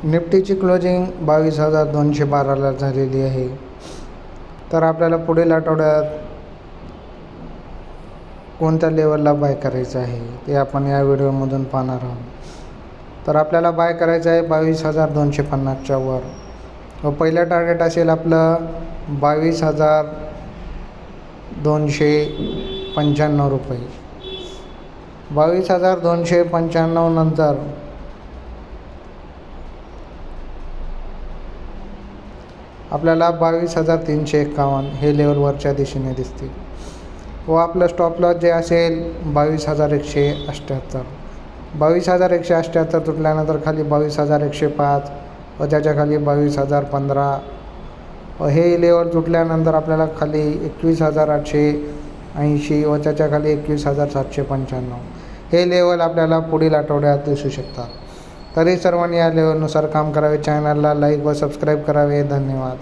निफ्टीची closing 22,212ला झालेली आहे. तर आपल्याला पुढील आठवड्यात कोणत्या लेवलला बाय करायचं आहे ते आपण या व्हिडिओमधून पाहणार आहोत. तर आपल्याला बाय करायचं आहे 22,250च्या वर व पहिलं टार्गेट असेल आपलं 22,295 रुपये. 22,295 नंतर आपल्याला 22,351 हे लेवल वरच्या दिशेने दिसतील व आपलं स्टॉप लॉस जे असेल 22,178. 22,178 तुटल्यानंतर खाली 22,105 व त्याच्या खाली 22,015 व हे लेवल तुटल्यानंतर आपल्याला खाली 21,880 व त्याच्या खाली 21,795 हे लेवल आपल्याला पुढील आठवड्यात दिसू शकतात. तरी सर्वांनी या लेवलनुसार काम करावे. चॅनलला लाईक व सबस्क्राईब करावे. धन्यवाद.